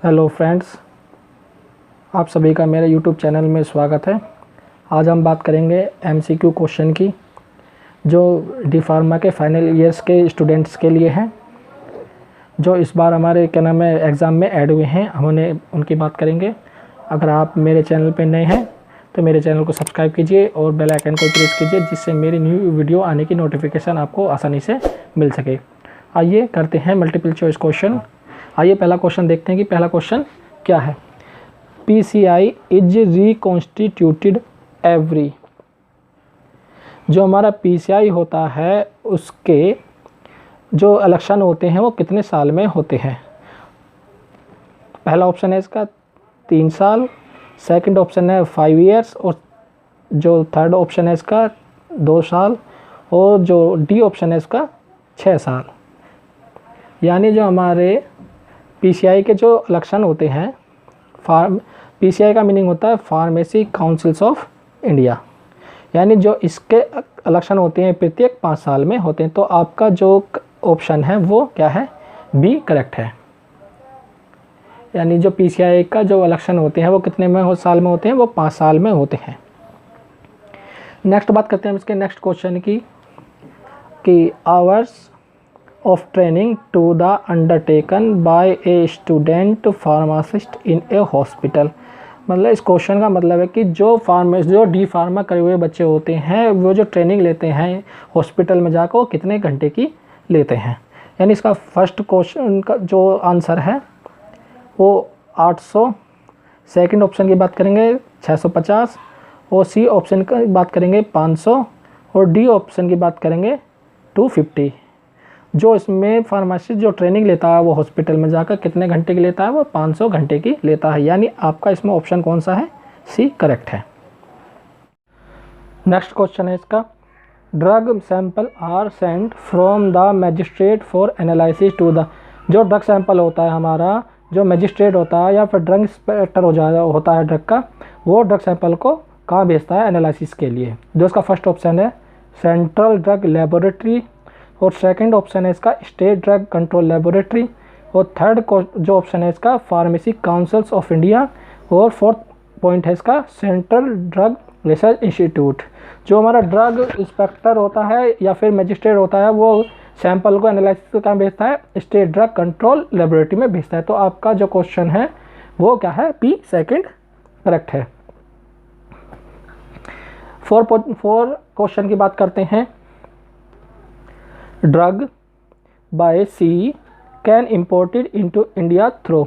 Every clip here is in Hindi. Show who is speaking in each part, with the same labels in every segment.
Speaker 1: हेलो फ्रेंड्स, आप सभी का मेरे यूट्यूब चैनल में स्वागत है। आज हम बात करेंगे एमसीक्यू क्वेश्चन की, जो डी फार्मा के फाइनल ईयर्स के स्टूडेंट्स के लिए हैं, जो इस बार हमारे एग्ज़ाम में ऐड हुए हैं। हम उनकी बात करेंगे। अगर आप मेरे चैनल पर नए हैं तो मेरे चैनल को सब्सक्राइब कीजिए और बेल आइकन को प्रेस कीजिए, जिससे मेरी न्यू वीडियो आने की नोटिफिकेशन आपको आसानी से मिल सके। आइए करते हैं मल्टीपल चॉइस क्वेश्चन। आइए पहला क्वेश्चन देखते हैं कि पहला क्वेश्चन क्या है। PCI is reconstituted every. जो हमारा PCI होता है उसके जो इलेक्शन होते हैं वो कितने साल में होते हैं। पहला ऑप्शन है इसका 3 साल, सेकंड ऑप्शन है 5 ईयर्स, और जो थर्ड ऑप्शन है इसका 2 साल, और जो डी ऑप्शन है इसका 6 साल। यानी जो हमारे PCI के जो इलेक्शन होते हैं, PCI का मीनिंग होता है फार्मेसी काउंसिल्स ऑफ इंडिया, यानी जो इसके इलेक्शन होते हैं प्रत्येक 5 साल में होते हैं। तो आपका जो ऑप्शन है वो क्या है, बी करेक्ट है। यानी जो PCI का जो इलेक्शन होते हैं वो कितने में साल में होते हैं, वो 5 साल में होते हैं। नेक्स्ट बात करते हैं इसके नेक्स्ट क्वेश्चन की कि hours of training to the undertaken by a student pharmacist in a hospital। मतलब इस क्वेश्चन का मतलब है कि जो डी फार्मा करे हुए बच्चे होते हैं वो जो ट्रेनिंग लेते हैं हॉस्पिटल में जाकर, वो कितने घंटे की लेते हैं। यानी इसका फर्स्ट क्वेश्चन का जो आंसर है वो 800, सेकंड ऑप्शन की बात करेंगे 650, और सी ऑप्शन की बात करेंगे 500, और डी ऑप्शन की बात करेंगे 250। जो इसमें फार्मासिस्ट जो ट्रेनिंग लेता है वो हॉस्पिटल में जाकर कितने घंटे की लेता है, वो 500 घंटे की लेता है। यानी आपका इसमें ऑप्शन कौन सा है, सी करेक्ट है। नेक्स्ट क्वेश्चन है इसका, drug sample are sent from the magistrate for analysis to the. जो ड्रग सैंपल होता है हमारा, जो मैजिस्ट्रेट होता है या फिर ड्रग इंस्पेक्टर होता है ड्रग का, वो ड्रग सैंपल को कहाँ भेजता है एनालिसिस के लिए। जो इसका फर्स्ट ऑप्शन है सेंट्रल ड्रग लेबोरेटरी, और सेकंड ऑप्शन है इसका स्टेट ड्रग कंट्रोल लेबोरेटरी, और थर्ड जो ऑप्शन है इसका फार्मेसी काउंसिल्स ऑफ इंडिया, और फोर्थ पॉइंट है इसका सेंट्रल ड्रग रिसर्च इंस्टीट्यूट। जो हमारा ड्रग इंस्पेक्टर होता है या फिर मजिस्ट्रेट होता है वो सैंपल को एनालिसिस कहाँ भेजता है, स्टेट ड्रग कंट्रोल लेबोरेटरी में भेजता है। तो आपका जो क्वेश्चन है वो क्या है, बी सेकंड करेक्ट है। फोर क्वेश्चन की बात करते हैं। Drug by sea can imported into India through.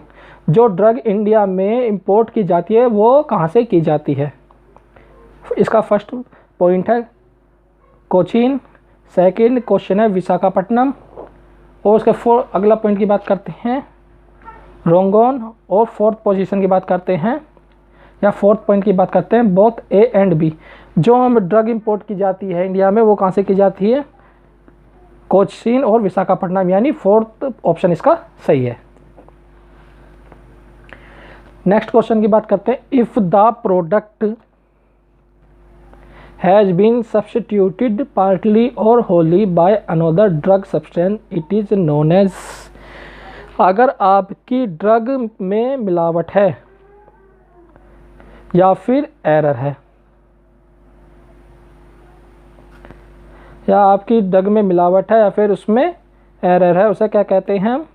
Speaker 1: जो ड्रग इंडिया में इंपोर्ट की जाती है वो कहाँ से की जाती है। इसका फर्स्ट पॉइंट है कोचीन, सेकंड क्वेश्चन है विशाखापट्टनम, और उसके अगला पॉइंट की बात करते हैं रोंगोन, और फोर्थ पोजीशन की बात करते हैं या फोर्थ पॉइंट की बात करते हैं बोथ ए एंड बी। जो हम ड्रग इंपोर्ट की जाती है इंडिया में वो कहाँ से की जाती है, कोचीन और विशाखापट्टनम, यानी फोर्थ ऑप्शन इसका सही है। नेक्स्ट क्वेश्चन की बात करते हैं, if the product has been substituted partly और wholly by another drug substance it is known as. अगर आपकी ड्रग में मिलावट है या फिर एरर है, या आपकी ड्रग में मिलावट है या फिर उसमें एरर है, उसे क्या कहते हैं, हम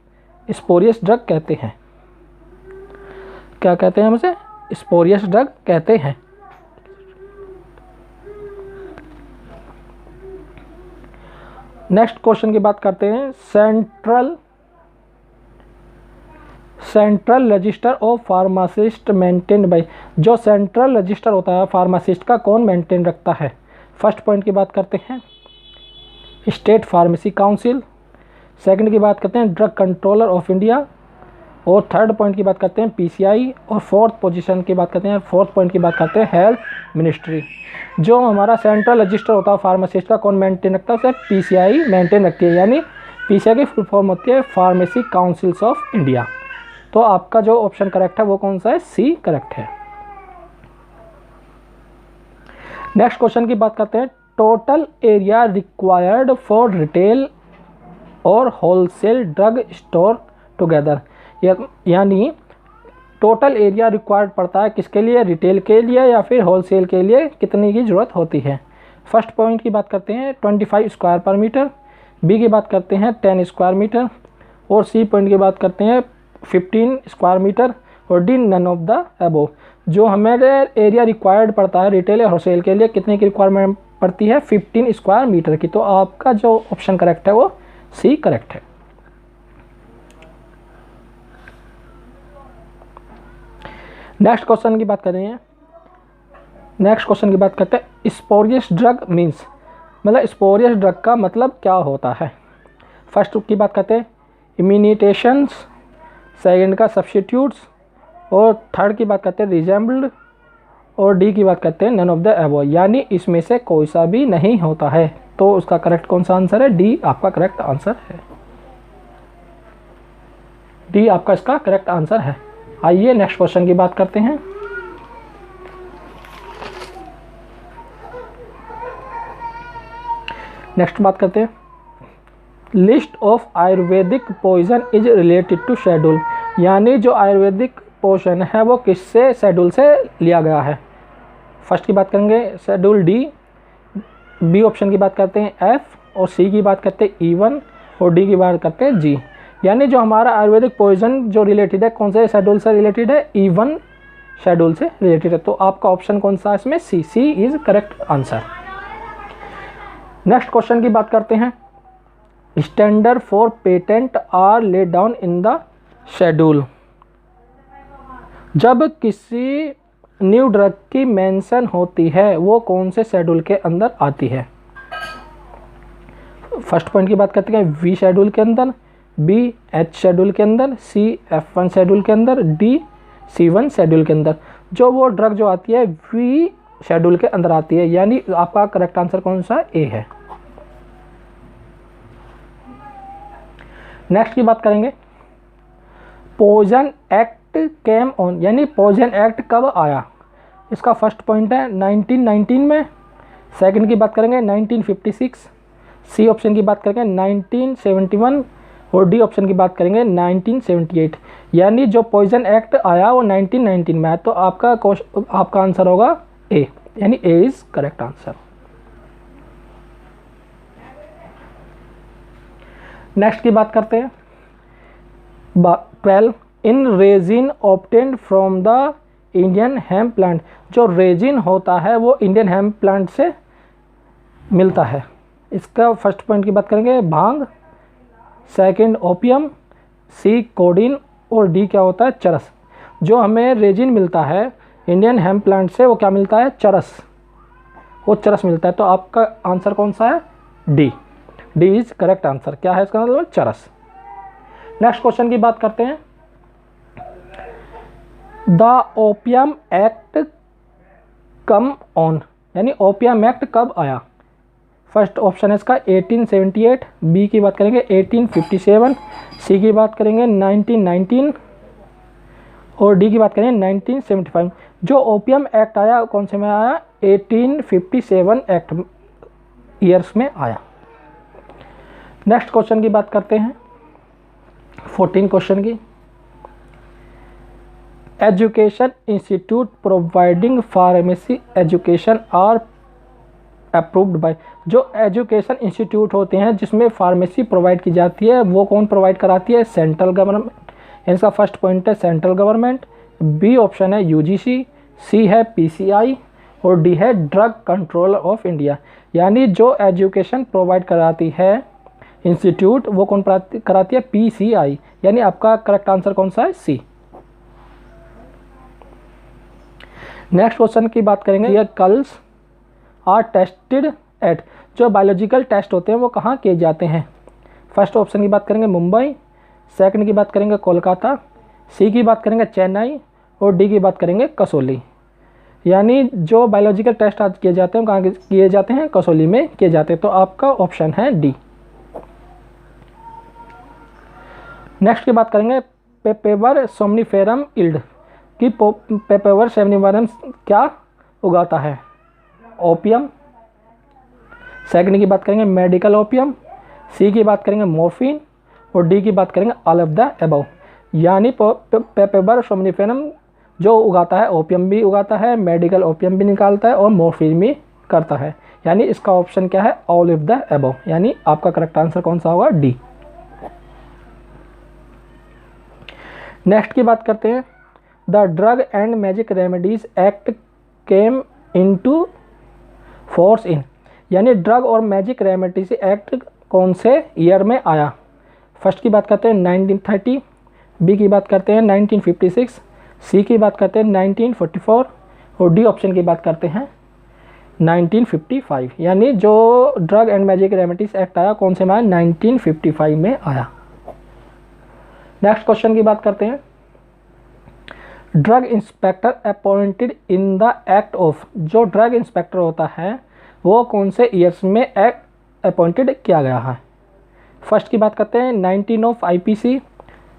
Speaker 1: स्पोरियस ड्रग कहते हैं। क्या कहते हैं हम उसे, स्पोरियस ड्रग कहते हैं। नेक्स्ट क्वेश्चन की बात करते हैं, central register of pharmacist maintained by. जो सेंट्रल रजिस्टर होता है फार्मासिस्ट का कौन मेंटेन रखता है। फर्स्ट पॉइंट की बात करते हैं स्टेट फार्मेसी काउंसिल, सेकंड की बात करते हैं ड्रग कंट्रोलर ऑफ इंडिया, और थर्ड पॉइंट की बात करते हैं PCI, और फोर्थ पोजीशन की बात करते हैं, फोर्थ पॉइंट की बात करते हैं हेल्थ मिनिस्ट्री। जो हमारा सेंट्रल रजिस्टर होता है फार्मासिस्ट का कौन मेंटेन रखता है, उसे PCI मेंटेन रखती है। यानी PCI की फुल फॉर्म होती है फार्मेसी काउंसिल्स ऑफ इंडिया। तो आपका जो ऑप्शन करेक्ट है वो कौन सा है, सी करेक्ट है। नेक्स्ट क्वेश्चन की बात करते हैं, total area required for retail और होलसेल ड्रग स्टोर टुगेदर, यानी टोटल एरिया रिक्वायर्ड पड़ता है किसके लिए, रिटेल के लिए या फिर होलसेल के लिए कितने की ज़रूरत होती है। फर्स्ट पॉइंट की बात करते हैं 25 स्क्वायर पर मीटर, बी की बात करते हैं 10 स्क्वायर मीटर, और सी पॉइंट की बात करते हैं 15 स्क्वायर मीटर, और D none of the above. जो हमारे एरिया रिक्वायर्ड पड़ता है रिटेल या होलसेल के लिए कितने की रिक्वायरमेंट पड़ती है, 15 स्क्वायर मीटर की। तो आपका जो ऑप्शन करेक्ट है वो सी करेक्ट है। नेक्स्ट क्वेश्चन की बात कर रहे हैं। नेक्स्ट क्वेश्चन की बात करते हैं स्पोरियस ड्रग मीन्स, मतलब स्पोरियस ड्रग का मतलब क्या होता है। फर्स्ट की बात करते हैं इम्यूनिटेशंस, सेकंड का सब्स्टिट्यूट्स, और थर्ड की बात करते हैं रिजेंबल्ड, और डी की बात करते हैं नन ऑफ द अबव, यानी इसमें से कोई सा भी नहीं होता है। तो उसका करेक्ट कौन सा आंसर है, डी आपका करेक्ट आंसर है। डी आपका इसका करेक्ट आंसर है। आइए नेक्स्ट क्वेश्चन की बात करते हैं। नेक्स्ट बात करते हैं list of Ayurvedic poison is related to schedule, यानी जो आयुर्वेदिक पोषण है वो किससे शेड्यूल से लिया गया है। फर्स्ट की बात करेंगे शेड्यूल डी, बी ऑप्शन की बात करते हैं एफ, और सी की बात करते हैं E1, और डी की बात करते हैं जी। यानी जो हमारा आयुर्वेदिक पॉइजन जो रिलेटेड है कौन से शेड्यूल से रिलेटेड है, E1 शेड्यूल से रिलेटेड है। तो आपका ऑप्शन कौन सा है इसमें, C. C is correct answer. Next question की बात करते हैं standard for patent are laid down in the schedule. जब किसी न्यू ड्रग की मेंशन होती है वो कौन से शेड्यूल के अंदर आती है। फर्स्ट पॉइंट की बात करते हैं वी शेड्यूल के अंदर, बी एच शेड्यूल के अंदर, सी F1 शेड्यूल के अंदर, डी C1 शेड्यूल के अंदर। जो वो ड्रग जो आती है वी शेड्यूल के अंदर आती है, यानी आपका करेक्ट आंसर कौन सा, ए है। नेक्स्ट की बात करेंगे पॉइजन एक्ट केम ऑन, यानी पॉइजन एक्ट कब आया। इसका फर्स्ट पॉइंट है 1919 में, सेकंड की बात करेंगे 1956, सी ऑप्शन की बात करेंगे 1971, और डी ऑप्शन की बात करेंगे 1978। यानी जो पॉइजन एक्ट आया वो 1919 में है। तो आपका आंसर होगा ए, यानी A is correct answer. Next की बात करते हैं 12 in resin obtained from the Indian hemp plant. जो रेजिन होता है वो इंडियन हेम्प प्लांट से मिलता है। इसका फर्स्ट पॉइंट की बात करेंगे भांग, सेकंड ओपियम, सी कोडीन, और डी क्या होता है, चरस। जो हमें रेजिन मिलता है इंडियन हेम्प प्लांट से वो क्या मिलता है, चरस, वो चरस मिलता है। तो आपका आंसर कौन सा है, D. D is correct answer. क्या है इसका मतलब, चरस। नेक्स्ट क्वेश्चन की बात करते हैं the opium act come on, यानी ओपियम एक्ट कब आया। फर्स्ट ऑप्शन है इसका 1878, बी की बात करेंगे 1857, सी की बात करेंगे 1919, और डी की बात करेंगे 1975। जो ओपियम एक्ट आया कौन से में आया, 1857 एक्ट ईयर्स में आया। नेक्स्ट क्वेश्चन की बात करते हैं 14 क्वेश्चन की। Education institute providing pharmacy education are approved by. जो एजुकेशन इंस्टीट्यूट होते हैं जिसमें फार्मेसी प्रोवाइड की जाती है वो कौन प्रोवाइड कराती है, सेंट्रल गवर्नमेंट। इसका फर्स्ट पॉइंट है सेंट्रल गवर्नमेंट, बी ऑप्शन है UGC, सी है PCI, और डी है ड्रग कंट्रोल ऑफ इंडिया। यानी जो एजुकेशन प्रोवाइड कराती है इंस्टीट्यूट वो कौन कराती है, PCI। यानी आपका करेक्ट आंसर कौन सा है, सी। नेक्स्ट क्वेश्चन की बात करेंगे ये कल्स आर टेस्टेड एट। जो बायोलॉजिकल टेस्ट होते हैं वो कहाँ किए जाते हैं। फर्स्ट ऑप्शन की बात करेंगे मुंबई, सेकंड की बात करेंगे कोलकाता, सी की बात करेंगे चेन्नई, और डी की बात करेंगे कसौली। यानी जो बायोलॉजिकल टेस्ट आज किए जाते हैं कहाँ किए जाते हैं, कसौली में किए जाते हैं। तो आपका ऑप्शन है डी। नेक्स्ट की बात करेंगे पेपेवर सोमनिफेरम इल्ड कि पेपेवर सोमनिफेरम क्या उगाता है, ओपियम। सेकंड की बात करेंगे मेडिकल ओपियम, सी की बात करेंगे मॉर्फिन, और डी की बात करेंगे ऑल ऑफ द अबव। यानी पेपेबर सोमनिफेरम जो उगाता है ओपियम भी उगाता है, मेडिकल ओपियम भी निकालता है और मॉर्फिन भी करता है। यानी इसका ऑप्शन क्या है, ऑल ऑफ द अबव, यानी आपका करेक्ट आंसर कौन सा होगा, डी। नेक्स्ट की बात करते हैं, the drug and magic remedies act came into force in, यानी ड्रग और मैजिक रेमेडीज एक्ट कौन से ईयर में आया। फर्स्ट की बात करते हैं 1930, बी की बात करते हैं 1956, सी की बात करते हैं 1944 और डी ऑप्शन की बात करते हैं 1955। यानी जो drug and magic remedies act आया कौन से में आया, 1955 में आया। नेक्स्ट क्वेश्चन की बात करते हैं, drug inspector appointed in the act of, जो ड्रग इंस्पेक्टर होता है वो कौन से ईयर्स में एक्ट अपॉइंटेड किया गया है। फर्स्ट की बात करते हैं 19 ऑफ आईपीसी,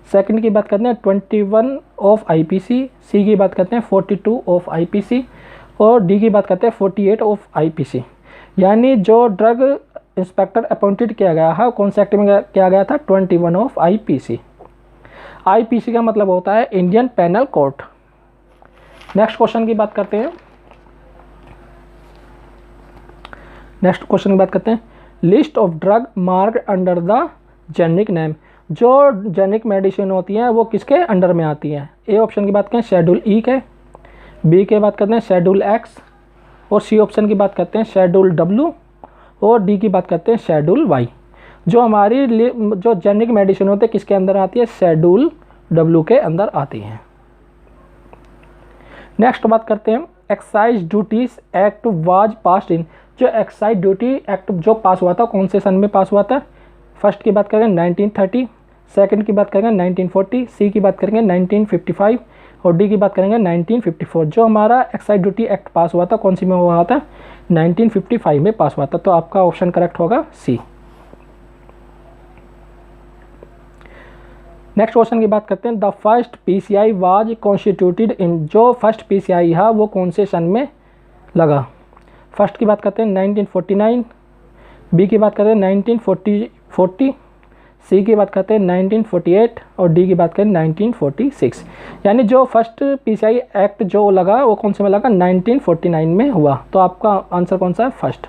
Speaker 1: सेकंड की बात करते हैं 21 ऑफ आईपीसी, सी की बात करते हैं 42 ऑफ आईपीसी और डी की बात करते हैं 48 ऑफ आईपीसी। यानी जो ड्रग इंस्पेक्टर अपॉइंटेड किया गया है कौन से एक्ट में किया गया था, 21 ऑफ आईपीसी। आईपीसी का मतलब होता है Indian penal code. Next question की बात करते हैं, list of drug marked under the generic name, जो जेनिक मेडिसिन होती हैं वो किसके अंडर में आती हैं। ए ऑप्शन की बात करें शेड्यूल ई के, बी के बात करते हैं शेड्यूल एक्स और सी ऑप्शन की बात करते हैं शेड्यूल डब्ल्यू और डी की बात करते हैं शेड्यूल वाई। जो हमारी जो जेनिक मेडिसिन होते हैं किसके अंदर आती है, शेड्यूल डब्ल्यू के अंदर आती हैं। नेक्स्ट बात करते हैं, excise duties act was passed in, जो एक्साइज ड्यूटी एक्ट जो पास हुआ था कौन से सन में पास हुआ था। फर्स्ट की बात करें 1930, सेकंड की बात करेंगे 1940, सी की बात करेंगे 1955 और डी की बात करेंगे 1954। जो हमारा एक्साइज ड्यूटी एक्ट पास हुआ था कौन सी में हुआ था, 1955 में पास हुआ था। तो आपका ऑप्शन करेक्ट होगा सी। नेक्स्ट क्वेश्चन की बात करते हैं, the first PCI was constituted इन, जो फर्स्ट पीसीआई है वो कौन से सन में लगा। फर्स्ट की बात करते हैं 1949, बी की बात करते हैं 1940, सी की बात करते हैं 1948 और डी की बात करें 1946। यानी जो फर्स्ट पीसीआई एक्ट जो लगा वो कौन से में लगा, 1949 में हुआ। तो आपका आंसर कौन सा है, फर्स्ट।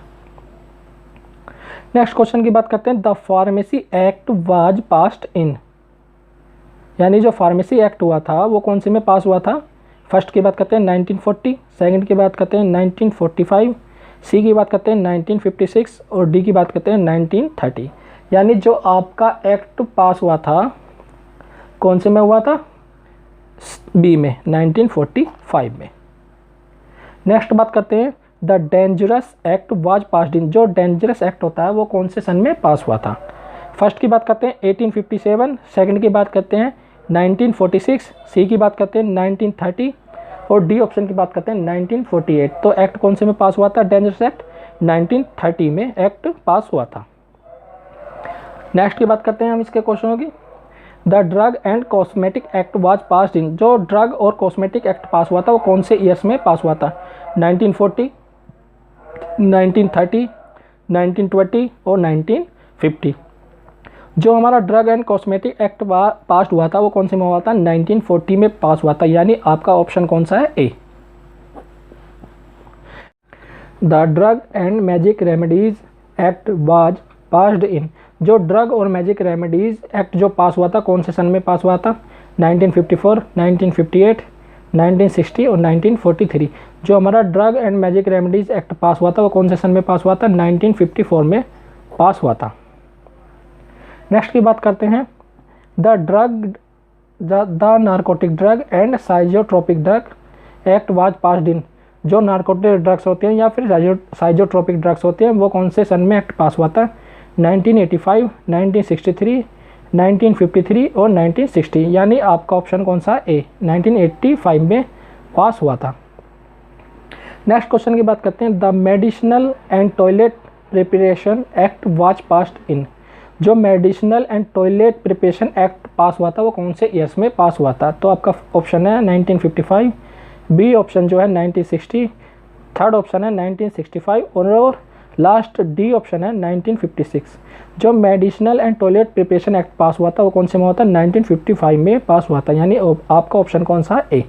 Speaker 1: नेक्स्ट क्वेश्चन की बात करते हैं, the pharmacy act was passed इन, यानी जो फार्मेसी एक्ट हुआ था वो कौन से में पास हुआ था। फर्स्ट की बात करते हैं 1940, सेकंड की बात करते हैं 1945, सी की बात करते हैं 1956 और डी की बात करते हैं 1930। यानी जो आपका एक्ट पास हुआ था कौन से में हुआ था, बी में, 1945 में। नेक्स्ट बात करते हैं, the dangerous act was passed in, जो डेंजरस एक्ट होता है वो कौन से सन में पास हुआ था। फर्स्ट की बात करते हैं 1857, सेकंड की बात करते हैं 1946, सी की बात करते हैं 1930 और डी ऑप्शन की बात करते हैं 1948। तो एक्ट कौन से में पास हुआ था, डेंजरस एक्ट 1930 में एक्ट पास हुआ था। नेक्स्ट की बात करते हैं हम इसके क्वेश्चनों की, the drug and cosmetic act was passed in, जो ड्रग और कॉस्मेटिक एक्ट पास हुआ था वो कौन से ईयर्स में पास हुआ था, 1940, 1930, 1920 और 1950। जो हमारा drug and cosmetic act pass हुआ था वो कौन से में हुआ था, 1940 में पास हुआ था। यानी आपका ऑप्शन कौन सा है, A. The drug and magic remedies act was passed in, जो ड्रग और मैजिक रेमेडीज एक्ट जो पास हुआ था कौन से सन में पास हुआ था, 1954, 1958, 1960 और 1943। जो हमारा drug and magic remedies act pass हुआ था वो कौन से सन में पास हुआ था, 1954 में पास हुआ था। नेक्स्ट की बात करते हैं, the narcotic drug and psychotropic drug act was passed in, जो नारकोटिक ड्रग्स होते हैं या फिर साइजोट्रोपिक ड्रग्स होते हैं वो कौन से सन में एक्ट पास हुआ था, 1985, 1963, 1953 और 1960। यानी आपका ऑप्शन कौन सा, ए, 1985 में पास हुआ था। नेक्स्ट क्वेश्चन की बात करते हैं, the medicinal and toilet preparation act was passed in, जो medicinal and toilet preparation act pass हुआ था वो कौन से ईयर्स में पास हुआ था। तो आपका ऑप्शन है 1955, बी ऑप्शन जो है 1960, थर्ड ऑप्शन है 1965 और लास्ट डी ऑप्शन है 1956। जो medicinal and toilet preparation act pass हुआ था वो कौन से में हुआ था? 1955 में पास हुआ था, यानी आपका ऑप्शन कौन सा है? ए।